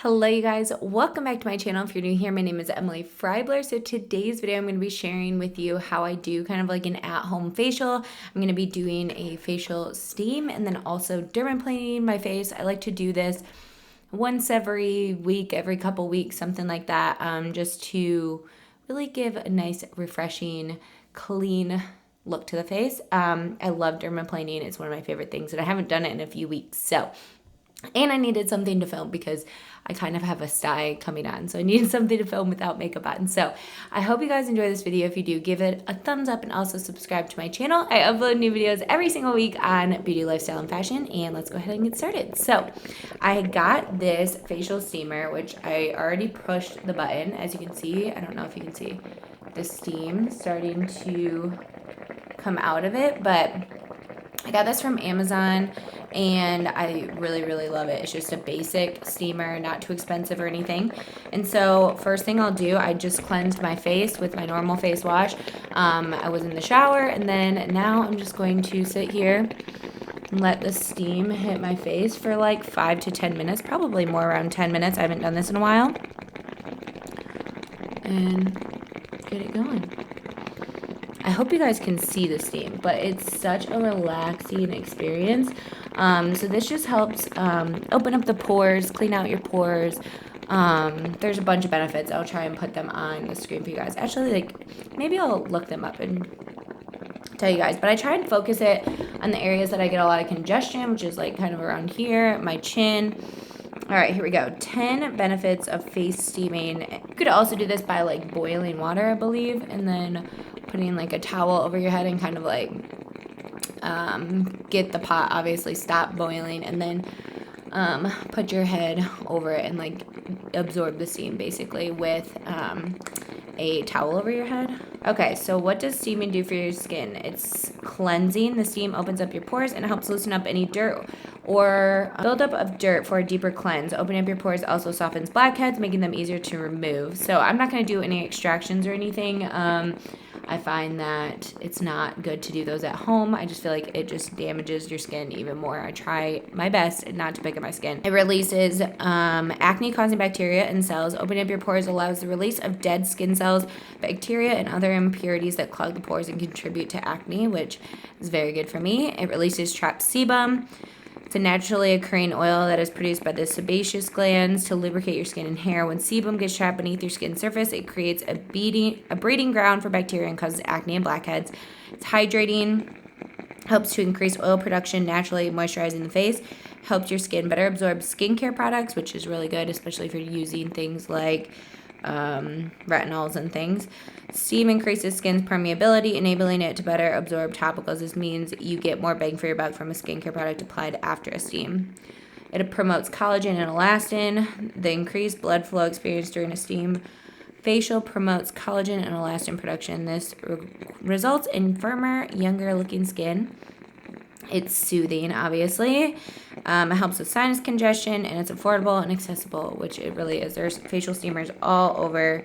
Hello you guys, welcome back to my channel. If you're new here, my name is Emily Freybler. So today's video, I'm going to be sharing with you how I do kind of like an at-home facial. I'm going to be doing a facial steam and then also dermaplaning my face. I like to do this once every week, every couple weeks, something like that, just to really give a nice, refreshing, clean look to the face. I love dermaplaning. It's one of my favorite things and I haven't done it in a few weeks. And I needed something to film because I kind of have a sty coming on. So I needed something to film without makeup on. So I hope you guys enjoy this video. If you do, give it a thumbs up and also subscribe to my channel. I upload new videos every single week on beauty, lifestyle, and fashion. And let's go ahead and get started. So I got this facial steamer, which I already pushed the button. As you can see, I don't know if you can see the steam starting to come out of it, but I got this from Amazon and I really love it. It's just a basic steamer, not too expensive or anything. And so first thing I'll do, I just cleansed my face with my normal face wash. I was in the shower and then now I'm just going to sit here and let the steam hit my face for like 5 to 10 minutes, probably more, around 10 minutes. I haven't done this in a while. And get it going. I hope you guys can see the steam, but it's such a relaxing experience. So this just helps open up the pores, clean out your pores. There's a bunch of benefits. I'll try and put them on the screen for you guys. Actually, maybe I'll look them up and tell you guys. But I try and focus it on the areas that I get a lot of congestion, which is like kind of around here, my chin. All right, here we go. 10 benefits of face steaming. You could also do this by like boiling water, I believe, and then putting like a towel over your head and kind of like get the pot, obviously stop boiling, and then put your head over it and like absorb the steam basically with a towel over your head. Okay, so what does steaming do for your skin? It's cleansing. The steam opens up your pores and helps loosen up any dirt or buildup of dirt for a deeper cleanse. Opening up your pores also softens blackheads, making them easier to remove. So I'm not going to do any extractions or anything. I find that it's not good to do those at home. I just feel like it just damages your skin even more. I try my best not to pick at my skin. It releases acne-causing bacteria and cells. Opening up your pores allows the release of dead skin cells, bacteria, and other impurities that clog the pores and contribute to acne, which is very good for me. It releases trapped sebum. It's a naturally occurring oil that is produced by the sebaceous glands to lubricate your skin and hair. When sebum gets trapped beneath your skin surface, it creates a breeding ground for bacteria and causes acne and blackheads. It's hydrating, helps to increase oil production, naturally moisturizing the face, helps your skin better absorb skincare products, which is really good, especially if you're using things like retinols and things. Steam increases skin's permeability, enabling it to better absorb topicals. This means you get more bang for your buck from a skincare product applied after a steam. It promotes collagen and elastin. The increased blood flow experienced during a steam facial promotes collagen and elastin production. This results in firmer, younger looking skin. It's soothing, obviously. It helps with sinus congestion, and it's affordable and accessible, which it really is. There's facial steamers all over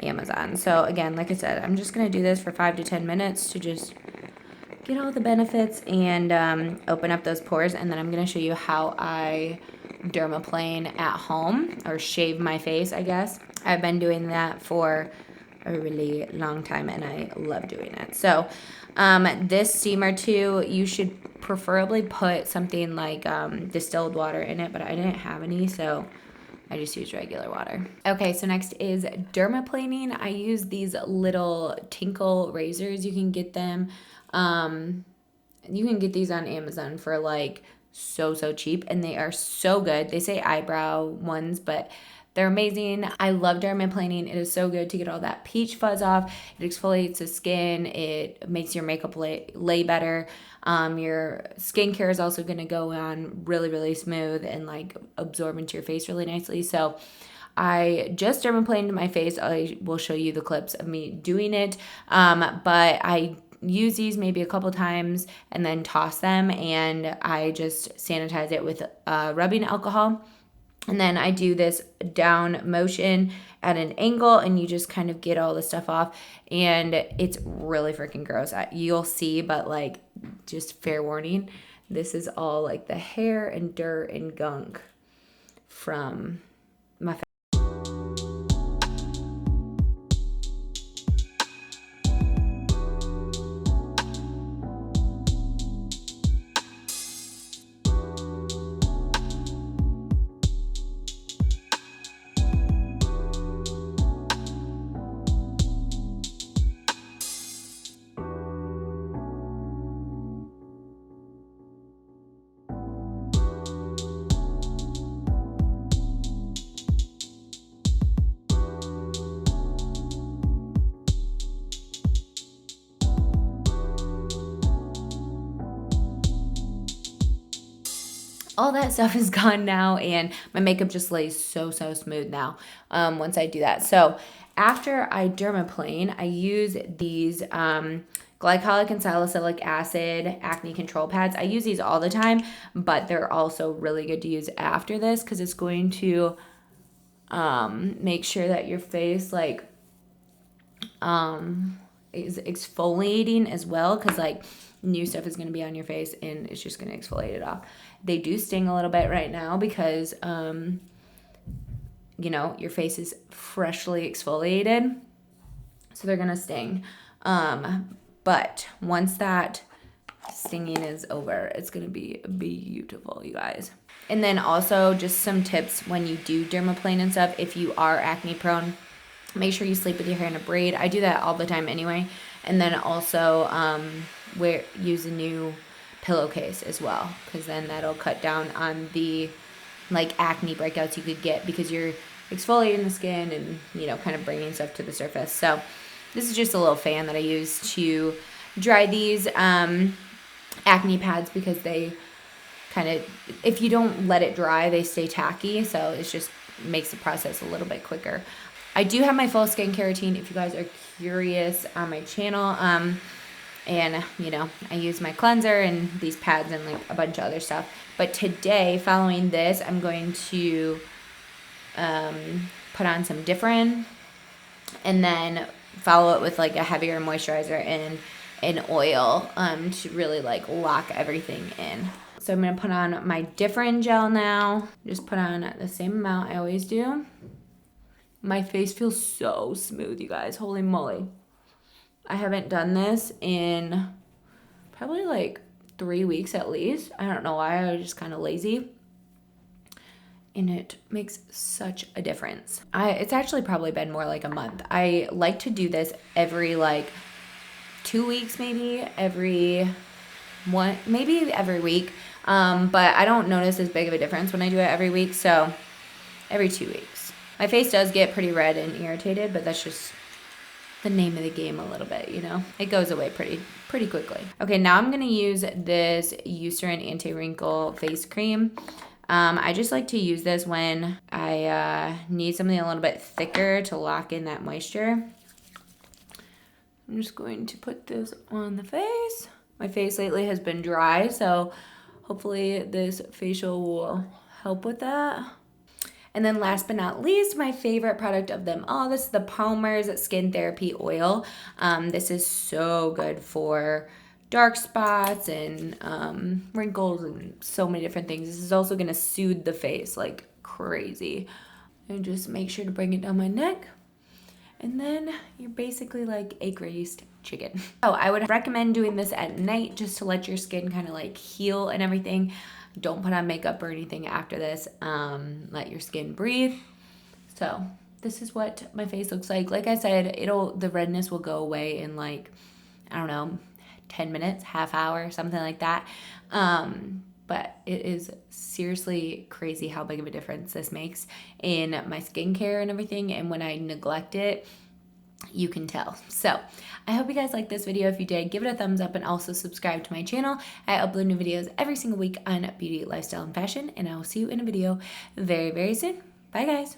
Amazon. So again, like I said, I'm just going to do this for 5 to 10 minutes to just get all the benefits and open up those pores, and then I'm going to show you how I dermaplane at home, or shave my face, I guess. I've been doing that for a really long time, and I love doing it. So this steamer too, you should preferably put something like distilled water in it, but I didn't have any, so I just used regular water. Okay, so next is dermaplaning. I use these little tinkle razors. You can get them. You can get these on Amazon for like so cheap, and they are so good. They say eyebrow ones, but they're amazing. I love dermaplaning. It is so good to get all that peach fuzz off. It exfoliates the skin. It makes your makeup lay better. Your skincare is also going to go on really smooth and like absorb into your face really nicely. So I just dermaplaned my face. I will show you the clips of me doing it. But I use these maybe a couple times and then toss them, and I just sanitize it with rubbing alcohol. And then I do this down motion at an angle, and you just kind of get all the stuff off, and it's really freaking gross. You'll see, but like, just fair warning, this is all like the hair and dirt and gunk from my all that stuff is gone now, and my makeup just lays so smooth now once I do that. So after I dermaplane, I use these glycolic and salicylic acid acne control pads. I use these all the time, but they're also really good to use after this because it's going to make sure that your face like is exfoliating as well, because like new stuff is going to be on your face and it's just going to exfoliate it off. They do sting a little bit right now because you know, your face is freshly exfoliated, so they're going to sting. But once that stinging is over, it's going to be beautiful, you guys. And then also just some tips when you do dermaplane and stuff. If you are acne prone, make sure you sleep with your hair in a braid. I do that all the time anyway. And then also use a new pillowcase as well, because then that'll cut down on the like acne breakouts you could get because you're exfoliating the skin and, you know, kind of bringing stuff to the surface. So this is just a little fan that I use to dry these acne pads, because they kind of, if you don't let it dry, they stay tacky. So it just makes the process a little bit quicker. I do have my full skincare routine if you guys are curious on my channel. And, you know, I use my cleanser and these pads and like a bunch of other stuff. But today, following this, I'm going to put on some different, and then follow it with like a heavier moisturizer and an oil to really like lock everything in. So I'm going to put on my different gel now. Just put on the same amount I always do. My face feels so smooth, you guys. Holy moly. I haven't done this in probably like 3 weeks at least. I don't know why. I was just kind of lazy. And it makes such a difference. It's actually probably been more like a month. I like to do this every like 2 weeks, maybe every week. But I don't notice as big of a difference when I do it every week. So every 2 weeks. My face does get pretty red and irritated, but that's just the name of the game a little bit, you know? It goes away pretty quickly. Okay, now I'm gonna use this Eucerin Anti-Wrinkle Face Cream. I just like to use this when I need something a little bit thicker to lock in that moisture. I'm just going to put this on the face. My face lately has been dry, so hopefully this facial will help with that. And then last but not least, my favorite product of them all, this is the Palmer's Skin Therapy Oil. This is so good for dark spots and wrinkles and so many different things. This is also gonna soothe the face like crazy. And just make sure to bring it down my neck. And then you're basically like a greased chicken. So I would recommend doing this at night just to let your skin kind of like heal and everything. Don't put on makeup or anything after this. Let your skin breathe. So this is what my face looks like. Like I said, the redness will go away in like, I don't know, 10 minutes, half hour, something like that. But it is seriously crazy how big of a difference this makes in my skincare and everything. And when I neglect it, you can tell. So I hope you guys liked this video. If you did, give it a thumbs up and also subscribe to my channel. I upload new videos every single week on beauty, lifestyle, and fashion. And I will see you in a video very, very soon. Bye, guys.